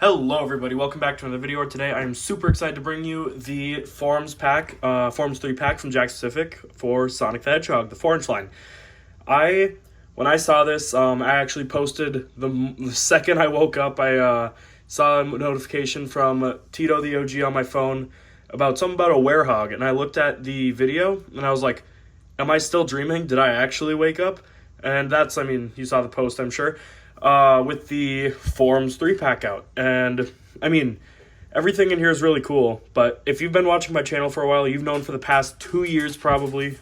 Hello everybody, welcome back to another video. Today I am super excited to bring you the Forms pack, Forms 3 pack from Jakks for Sonic the Hedgehog, the 4-inch line. When I saw this, I actually posted the second I woke up. I saw a notification from Tito the OG on my phone about something about a Werehog, and I looked at the video and I was like, am I still dreaming? Did I actually wake up? And that's, I mean, you saw the post, I'm sure. With the Forms 3-pack out. And, I mean, everything in here is really cool, but if you've been watching my channel for a while, you've known for the past 2 years probably.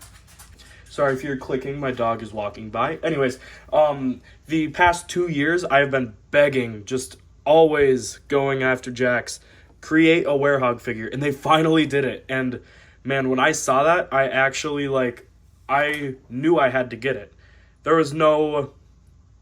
Sorry if you're clicking, my dog is walking by. Anyways, the past 2 years, I've been begging, just always going after Jakks, create a Werehog figure, and they finally did it. And, man, when I saw that, I actually, I knew I had to get it. There was no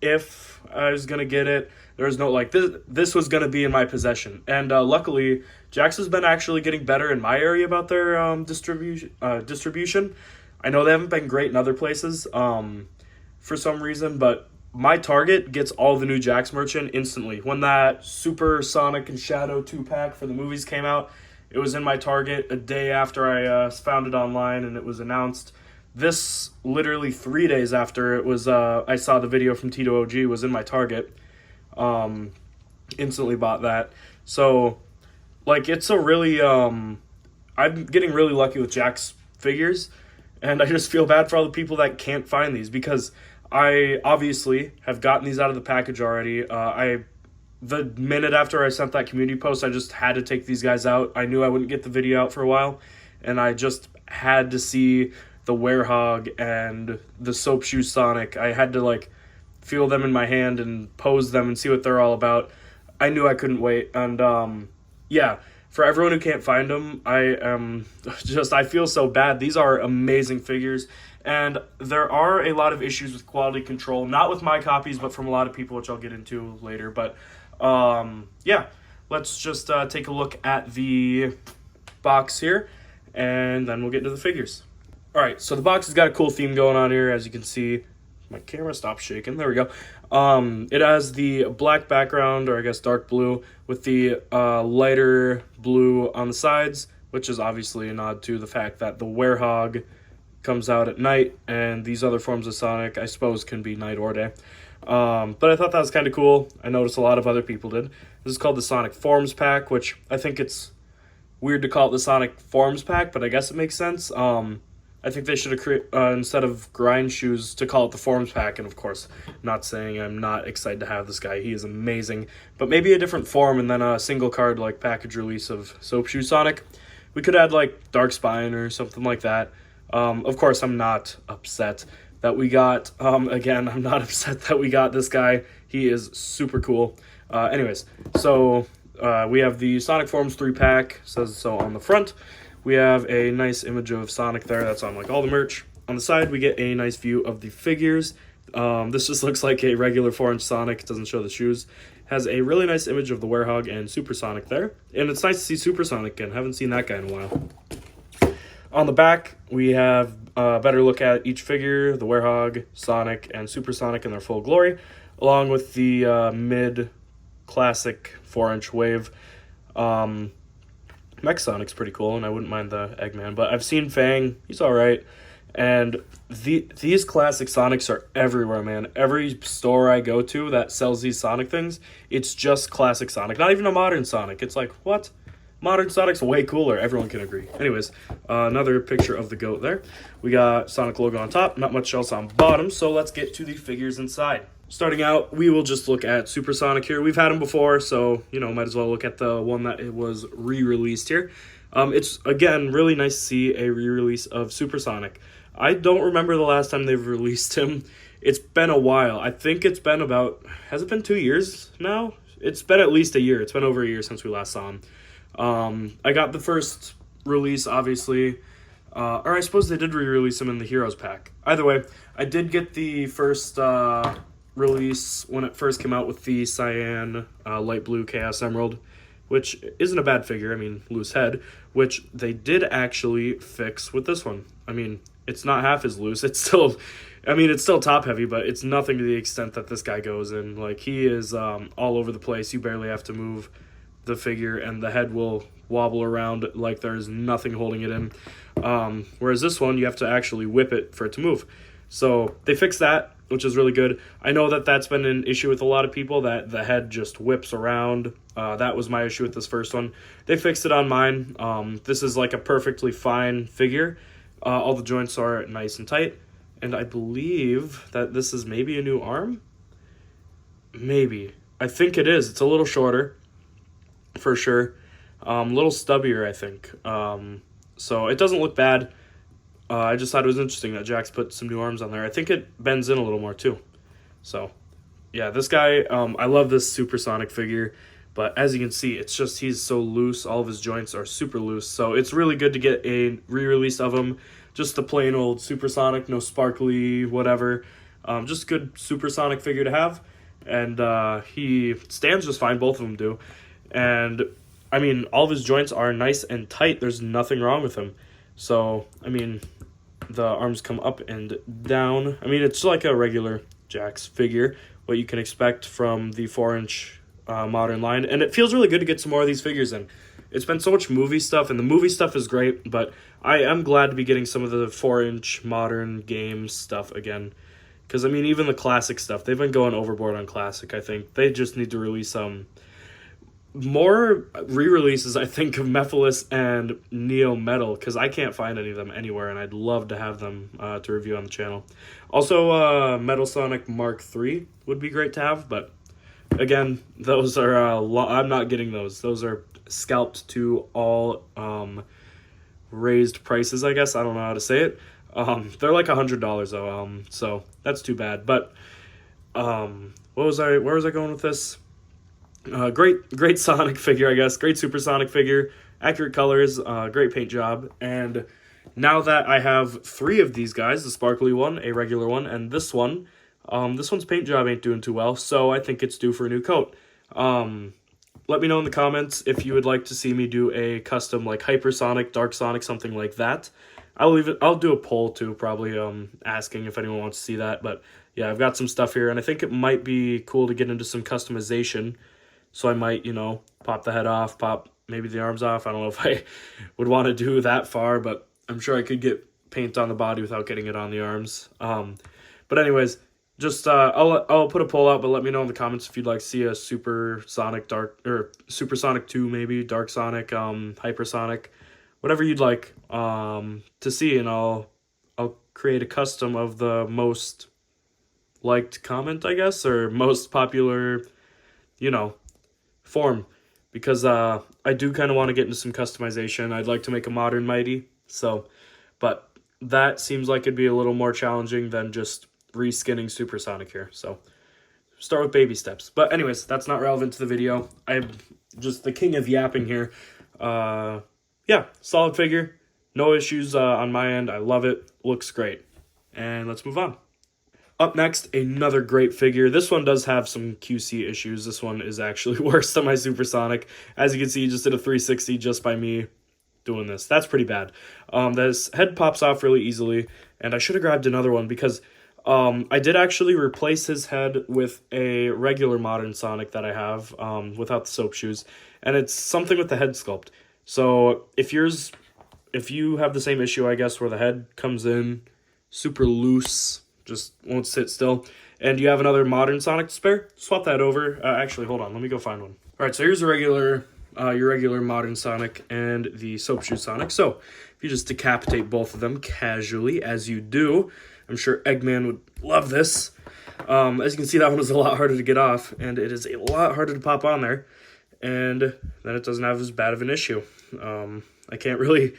if I was going to get it. There was no, this was going to be in my possession. And luckily, Jakks has been actually getting better in my area about their distribution. I know they haven't been great in other places for some reason, but my Target gets all the new Jakks merch in instantly. When that Super Sonic and Shadow 2-pack for the movies came out, it was in my Target a day after I found it online and it was announced. This, literally 3 days after it was, I saw the video from Tito OG, was in my Target. Instantly bought that. So, it's a really, I'm getting really lucky with Jakks figures. And I just feel bad for all the people that can't find these, because I obviously have gotten these out of the package already. The minute after I sent that community post, I just had to take these guys out. I knew I wouldn't get the video out for a while. And I just had to see the Werehog and the Soap Shoe Sonic. I had to feel them in my hand and pose them and see what they're all about. I knew I couldn't wait. And yeah, for everyone who can't find them, I feel so bad. These are amazing figures, and there are a lot of issues with quality control, not with my copies, but from a lot of people, which I'll get into later. But yeah, let's just take a look at the box here, and then we'll get into the figures. Alright, so the box has got a cool theme going on here, as you can see. My camera stopped shaking. There we go. It has the black background, or I guess dark blue, with the lighter blue on the sides, which is obviously a nod to the fact that the Werehog comes out at night, and these other forms of Sonic, I suppose, can be night or day. But I thought that was kind of cool. I noticed a lot of other people did. This is called the Sonic Forms Pack, which I think it's weird to call it the Sonic Forms Pack, but I guess it makes sense. I think they should have created, instead of Grind Shoes, to call it the Forms Pack. And of course, not saying I'm not excited to have this guy. He is amazing. But maybe a different form, and then a single card package release of Soap Shoe Sonic. We could add Dark Spine or something like that. Of course, I'm not upset that we got, again, I'm not upset that we got this guy. He is super cool. Anyways, so we have the Sonic Forms 3-pack, says so on the front. We have a nice image of Sonic there. That's on all the merch. On the side, we get a nice view of the figures. This just looks like a regular 4-inch Sonic. It doesn't show the shoes. Has a really nice image of the Werehog and Super Sonic there. And it's nice to see Super Sonic again. Haven't seen that guy in a while. On the back, we have a better look at each figure, the Werehog, Sonic, and Super Sonic in their full glory, along with the mid-classic 4-inch wave. Mech Sonic's pretty cool, and I wouldn't mind the Eggman, but I've seen Fang. He's alright. And these classic Sonics are everywhere, man. Every store I go to that sells these Sonic things, it's just classic Sonic. Not even a modern Sonic. It's what? Modern Sonic's way cooler. Everyone can agree. Anyways, another picture of the goat there. We got Sonic logo on top, not much else on bottom, so let's get to the figures inside. Starting out, we will just look at Super Sonic here. We've had him before, so, might as well look at the one that it was re-released here. It's, again, really nice to see a re-release of Super Sonic. I don't remember the last time they've released him. It's been a while. I think it's been has it been 2 years now? It's been at least a year. It's been over a year since we last saw him. I got the first release, obviously, or I suppose they did re-release him in the Heroes pack. Either way, I did get the first release when it first came out with the Cyan Light Blue Chaos Emerald, which isn't a bad figure. I mean, loose head, which they did actually fix with this one. I mean, it's not half as loose. It's still, I mean, it's still top heavy, but it's nothing to the extent that this guy goes in. Like, he is all over the place. You barely have to move the figure, and the head will wobble around like there's nothing holding it in. Whereas this one, you have to actually whip it for it to move. So they fixed that, which is really good. I know that that's been an issue with a lot of people, that the head just whips around. That was my issue with this first one. They fixed it on mine. This is like a perfectly fine figure. All the joints are nice and tight. And I believe that this is maybe a new arm? Maybe. I think it is. It's a little shorter, for sure. A little stubbier, I think. So it doesn't look bad. I just thought it was interesting that Jakks put some new arms on there. I think it bends in a little more, too. So, yeah, this guy, I love this supersonic figure. But as you can see, it's just he's so loose. All of his joints are super loose. So it's really good to get a re-release of him. Just the plain old supersonic, no sparkly, whatever. Just good supersonic figure to have. And he stands just fine. Both of them do. And, I mean, all of his joints are nice and tight. There's nothing wrong with him. So, I mean, the arms come up and down. I mean, it's like a regular Jakks figure, what you can expect from the 4-inch modern line. And it feels really good to get some more of these figures in. It's been so much movie stuff, and the movie stuff is great, but I am glad to be getting some of the 4-inch modern game stuff again. Because, I mean, even the classic stuff, they've been going overboard on classic, I think. They just need to release more re-releases, I think, of Mephiles and Neo Metal, because I can't find any of them anywhere, and I'd love to have them to review on the channel. Also, Metal Sonic Mark III would be great to have, but again, those are I'm not getting those. Those are scalped to all raised prices, I guess. I don't know how to say it. They're like $100 though, so that's too bad. But where was I going with this? Great Sonic figure, I guess. Great Supersonic figure. Accurate colors. Great paint job. And now that I have 3 of these guys, the sparkly one, a regular one, and this one's paint job ain't doing too well, so I think it's due for a new coat. Let me know in the comments if you would like to see me do a custom, like, Hypersonic, Dark Sonic, something like that. I'll do a poll, too, probably asking if anyone wants to see that. But, yeah, I've got some stuff here, and I think it might be cool to get into some customization. So I might, pop the head off, pop maybe the arms off. I don't know if I would want to do that far, but I'm sure I could get paint on the body without getting it on the arms. But anyways, just I'll put a poll out, but let me know in the comments if you'd like to see a Supersonic or Supersonic 2 maybe, Dark Sonic, Hypersonic, whatever you'd like to see, and I'll create a custom of the most liked comment, I guess, or most popular, form, because I do kind of want to get into some customization. I'd like to make a modern Mighty, but that seems like it'd be a little more challenging than just reskinning Supersonic here. So start with baby steps. But anyways, that's not relevant to the video. I'm just the king of yapping here. Yeah, solid figure. No issues on my end. I love it. Looks great. And let's move on. Up next, another great figure. This one does have some QC issues. This one is actually worse than my Supersonic. As you can see, he just did a 360 just by me doing this. That's pretty bad. This head pops off really easily, and I should have grabbed another one because I did actually replace his head with a regular modern Sonic that I have without the soap shoes, and it's something with the head sculpt. So if you have the same issue, I guess, where the head comes in super loose, just won't sit still, and you have another modern Sonic to spare, swap that over. Actually, hold on, let me go find one. All right, so here's a your regular modern Sonic and the soap shoe Sonic. So if you just decapitate both of them casually, as you do, I'm sure Eggman would love this. As you can see, that one was a lot harder to get off, and it is a lot harder to pop on there, and then it doesn't have as bad of an issue. I can't really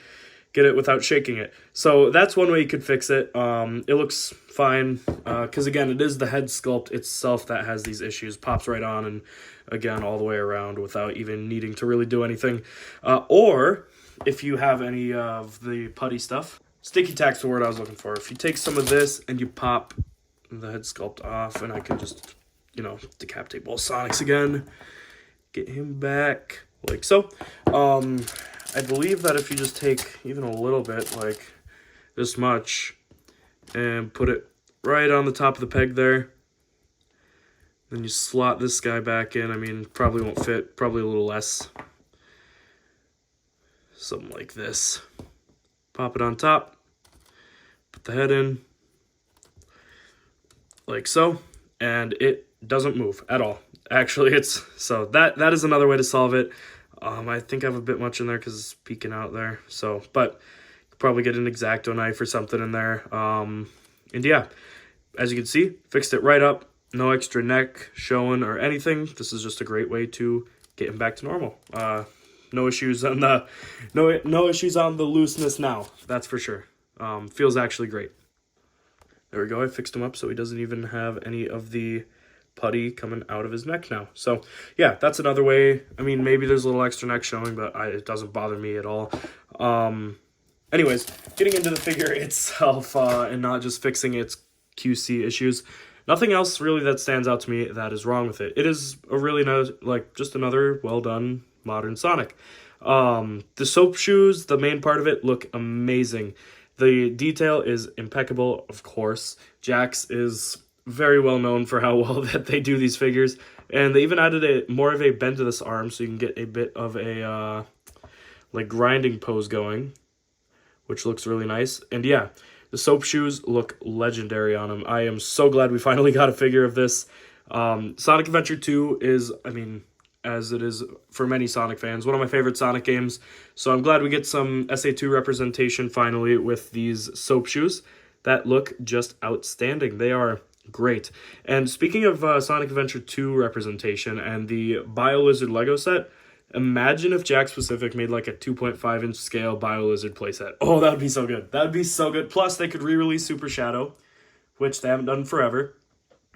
get it without shaking it. So that's one way you could fix it. It looks fine, because again, it is the head sculpt itself that has these issues. Pops right on, and again, all the way around without even needing to really do anything. Or if you have any of the putty stuff, sticky tack's the word I was looking for. If you take some of this and you pop the head sculpt off, and I can just, decapitate both Sonics again, get him back like so. I believe that if you just take even a little bit, like this much and put it right on the top of the peg there. Then you slot this guy back in. I mean, probably won't fit, probably a little less. Something like this. Pop it on top. Put the head in. Like so. And it doesn't move at all. Actually, so that is another way to solve it. I think I have a bit much in there because it's peeking out there. So, but probably get an X-Acto knife or something in there. And yeah, as you can see, fixed it right up. No extra neck showing or anything. This is just a great way to get him back to normal. No issues on the no issues on the looseness now. That's for sure. Feels actually great. There we go. I fixed him up so he doesn't even have any of the putty coming out of his neck now. So yeah, that's another way. I mean, maybe there's a little extra neck showing, but it doesn't bother me at all. Anyways, getting into the figure itself and not just fixing its QC issues. Nothing else really that stands out to me that is wrong with it. It is a really nice, like, just another well-done modern Sonic. The soap shoes, the main part of it, look amazing. The detail is impeccable, of course. Jakks is very well known for how well that they do these figures. And they even added more of a bend to this arm so you can get a bit of a, like, grinding pose going, which looks really nice. And yeah, the soap shoes look legendary on him. I am so glad we finally got a figure of this. Sonic Adventure 2 is, I mean, as it is for many Sonic fans, one of my favorite Sonic games. So I'm glad we get some SA2 representation finally with these soap shoes that look just outstanding. They are great. And speaking of Sonic Adventure 2 representation and the BioLizard Lego set, imagine if Jakks Pacific made like a 2.5-inch scale BioLizard playset. Oh, that would be so good. That would be so good. Plus, they could re-release Super Shadow, which they haven't done forever.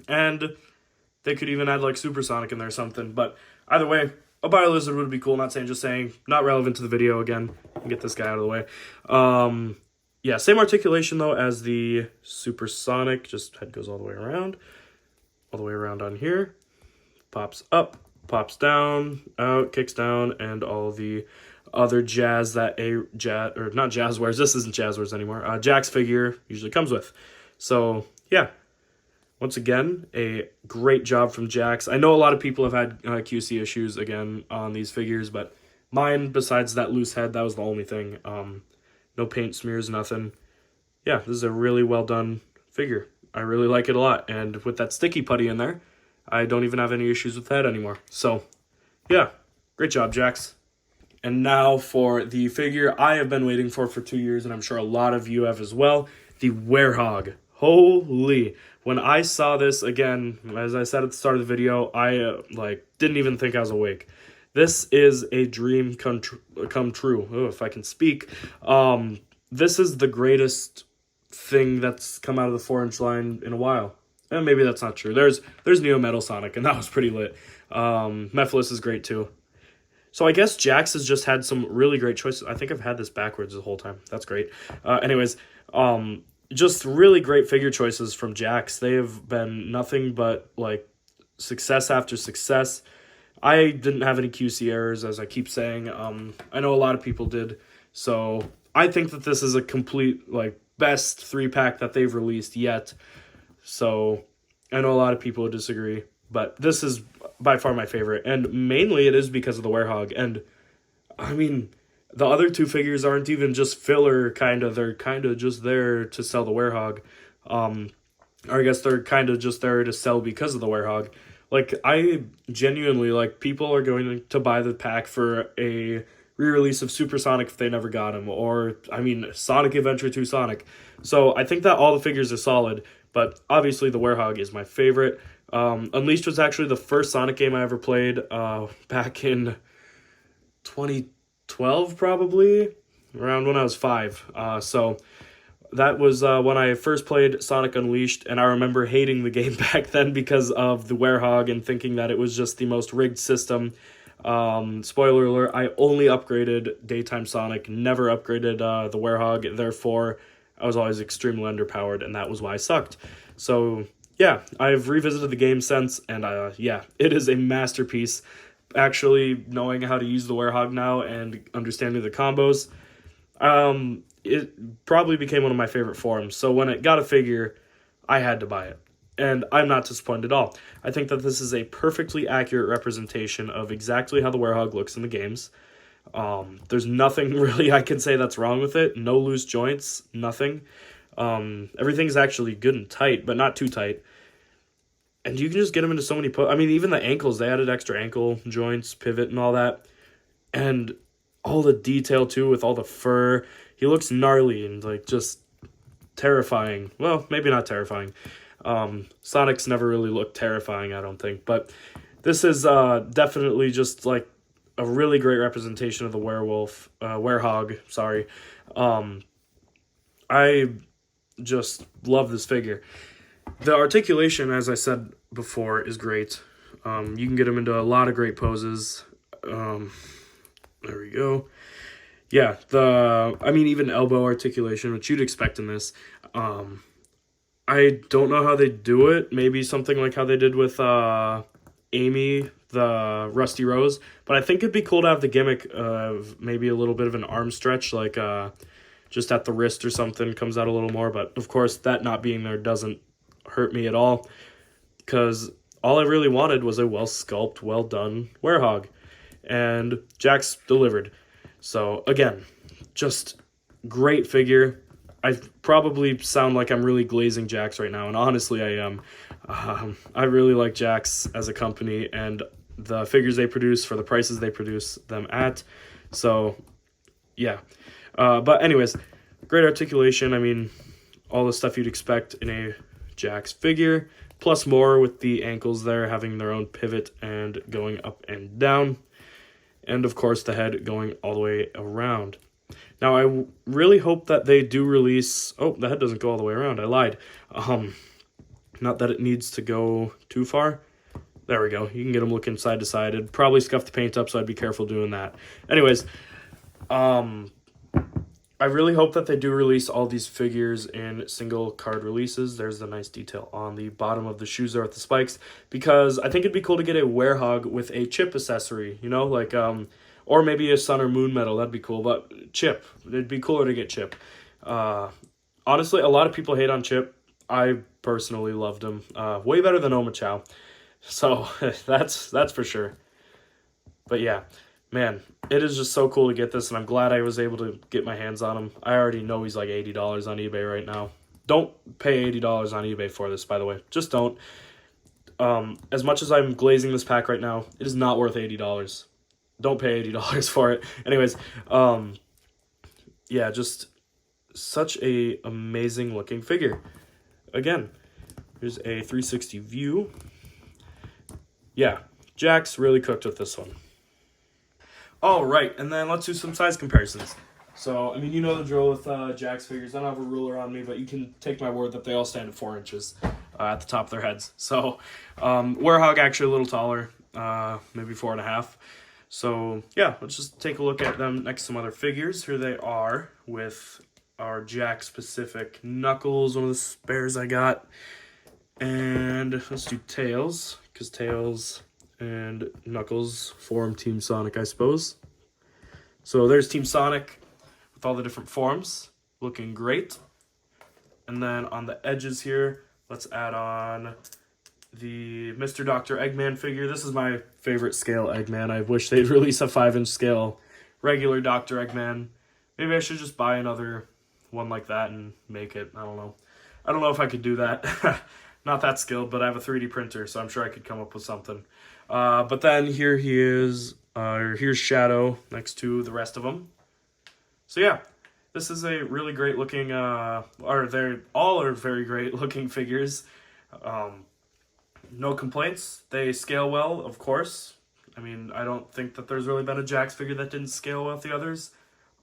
And they could even add like Super Sonic in there or something. But either way, a BioLizard would be cool. Not saying, just saying. Not relevant to the video again. Get this guy out of the way. Yeah, same articulation though as the Super Sonic. Just head goes all the way around. All the way around on here. Pops up. Pops down, out, kicks down, and all the other jazz that not Jazzwares, this isn't Jazzwares anymore, Jakks figure usually comes with. So, yeah. Once again, a great job from Jakks. I know a lot of people have had QC issues, again, on these figures, but mine, besides that loose head, that was the only thing. No paint smears, nothing. Yeah, this is a really well done figure. I really like it a lot, and with that sticky putty in there, I don't even have any issues with that anymore. So, yeah, great job, Jakks. And now for the figure I have been waiting for 2 years, and I'm sure a lot of you have as well, the Werehog. Holy! When I saw this, again, as I said at the start of the video, I didn't even think I was awake. This is a dream come true. Oh, if I can speak. This is the greatest thing that's come out of the 4-inch line in a while. And maybe that's not true. There's Neo Metal Sonic, and that was pretty lit. Mephiles is great too. So I guess Jakks has just had some really great choices. I think I've had this backwards the whole time. That's great. Anyways, just really great figure choices from Jakks. They have been nothing but like success after success. I didn't have any QC errors, as I keep saying. I know a lot of people did. So I think that this is a complete best 3-pack that they've released yet. So I know a lot of people disagree, but this is by far my favorite, and mainly it is because of the Werehog. And I mean, the other 2 figures aren't even just filler, they're just there to sell the Werehog. Or I guess they're just there to sell because of the Werehog. I genuinely, people are going to buy the pack for a re-release of Super Sonic if they never got him, or, I mean, Sonic Adventure 2 Sonic. So I think that all the figures are solid, but obviously the Werehog is my favorite. Unleashed was actually the first Sonic game I ever played back in 2012, probably, around when I was 5. So that was when I first played Sonic Unleashed, and I remember hating the game back then because of the Werehog and thinking that it was just the most rigged system. Spoiler alert, I only upgraded Daytime Sonic, never upgraded the Werehog, therefore I was always extremely underpowered, and that was why I sucked. So yeah, I've revisited the game since, and yeah, it is a masterpiece. Actually knowing how to use the Werehog now and understanding the combos, it probably became one of my favorite forms. So when it got a figure, I had to buy it. And I'm not disappointed at all. I think that this is a perfectly accurate representation of exactly how the Werehog looks in the games. There's nothing really I can say that's wrong with it. No loose joints, nothing. Everything's actually good and tight, but not too tight. And you can just get them into so many I mean, even the ankles, they added extra ankle joints, pivot, and all that. And all the detail, too, with all the fur. He looks gnarly and, like, just terrifying. Well, maybe not terrifying. Sonic's never really looked terrifying, I don't think. But this is definitely just, like, a really great representation of the Werehog, sorry. I just love this figure. The articulation, as I said before, is great. You can get him into a lot of great poses. There we go. Yeah, even elbow articulation, which you'd expect in this. I don't know how they do it. Maybe something like how they did with Amy, the Rusty Rose. But I think it'd be cool to have the gimmick of maybe a little bit of an arm stretch, like just at the wrist or something, comes out a little more. But, of course, that not being there doesn't hurt me at all, because all I really wanted was a well-sculpted, well-done Werehog. And Jakks delivered. So, again, just great figure. I probably sound like I'm really glazing Jakks right now, and honestly I am. I really like Jakks as a company and the figures they produce for the prices they produce them at. So, yeah. But anyways, great articulation. I mean, all the stuff you'd expect in a Jakks figure, plus more with the ankles there having their own pivot and going up and down. And, of course, the head going all the way around. Now, I really hope that they do release... Oh, the head doesn't go all the way around. I lied. Not that it needs to go too far. There we go. You can get them looking side to side. It'd probably scuff the paint up, so I'd be careful doing that. Anyways, I really hope that they do release all these figures in single card releases. There's the nice detail on the bottom of the shoes there with the spikes, because I think it'd be cool to get a Werehog with a chip accessory, you know, like, or maybe a sun or moon medal. That'd be cool, but chip. It'd be cooler to get chip. Honestly, a lot of people hate on Chip. I personally loved him. Way better than Oma Chow. So that's for sure. But yeah, man, it is just so cool to get this, and I'm glad I was able to get my hands on him. I already know he's like $80 on eBay right now. Don't pay $80 on eBay for this, by the way. Just don't. As much as I'm glazing this pack right now, it is not worth $80. Don't pay $80 for it. Anyways, yeah, just such a amazing looking figure. Again, here's a 360 view. Yeah, Jakks really cooked with this one. All right, and then let's do some size comparisons. So, I mean, you know the drill with Jakks figures. I don't have a ruler on me, but you can take my word that they all stand at 4 inches at the top of their heads. So, Werehog actually a little taller, maybe 4.5. So, yeah, let's just take a look at them next to some other figures. Here they are with our Jakks-specific Knuckles, one of the spares I got. And let's do Tails, because Tails and Knuckles form Team Sonic, I suppose. So there's Team Sonic with all the different forms, looking great. And then on the edges here, let's add on the Mr. Dr. Eggman figure. This is my favorite scale Eggman. I wish they'd release a 5-inch scale regular Dr. Eggman. Maybe I should just buy another one like that and make it. I don't know. I don't know if I could do that. Not that skilled, but I have a 3D printer, so I'm sure I could come up with something. But then here he is. Here's Shadow next to the rest of them. So yeah, this is a really great looking, or they all are very great looking figures. No complaints. They scale well, of course. I mean, I don't think that there's really been a Jakks figure that didn't scale well with the others.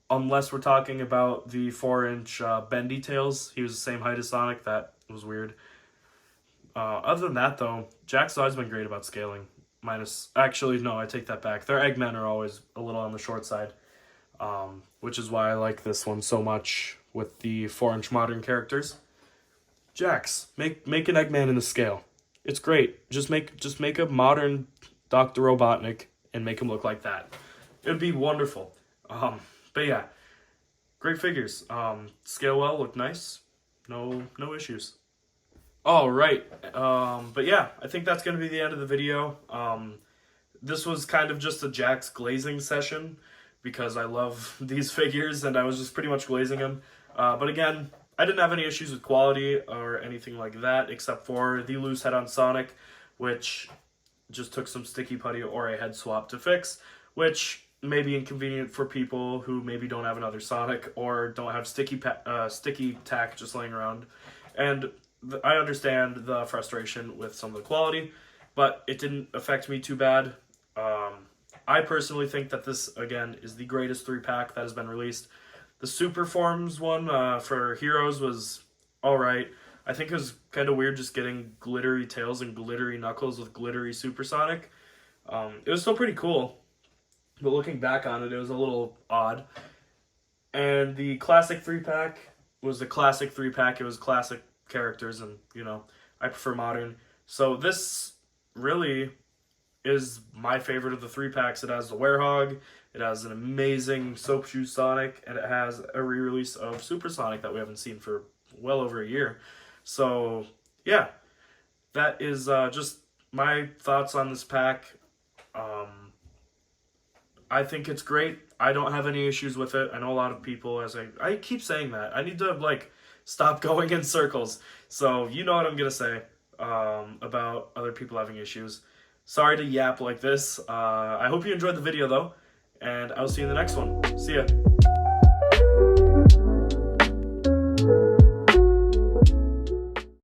Unless we're talking about the 4-inch Bendy Tails. He was the same height as Sonic. That was weird. Other than that, though, Jakks has always been great about scaling. Actually, no, I take that back. Their Eggmen are always a little on the short side, which is why I like this one so much with the 4-inch modern characters. Jakks, make an Eggman in the scale. It's great. Just make a modern Dr. Robotnik and make him look like that. It would be wonderful. But yeah, great figures. Scale well, look nice. No issues. All right. But yeah, I think that's gonna be the end of the video. This was kind of just a Jakks glazing session because I love these figures and I was just pretty much glazing them. But again, I didn't have any issues with quality or anything like that except for the loose head on Sonic, which just took some sticky putty or a head swap to fix, which may be inconvenient for people who maybe don't have another Sonic or don't have sticky tack just laying around. And I understand the frustration with some of the quality, but it didn't affect me too bad. I personally think that this, again, is the greatest 3-pack that has been released. The Super Forms one for Heroes was alright. I think it was kind of weird just getting glittery Tails and glittery Knuckles with glittery Supersonic. It was still pretty cool, but looking back on it, it was a little odd. And the classic 3-pack was the classic 3-pack. It was classic characters, and, you know, I prefer modern. So this really is my favorite of the 3-packs. It has the Werehog, it has an amazing Soap Shoe Sonic, and it has a re-release of Super Sonic that we haven't seen for well over a year. So, yeah, that is just my thoughts on this pack. I think it's great. I don't have any issues with it. I know a lot of people, as I keep saying that. I need to, like, stop going in circles. So, you know what I'm going to say about other people having issues. Sorry to yap like this. I hope you enjoyed the video, though, and I'll see you in the next one. See ya.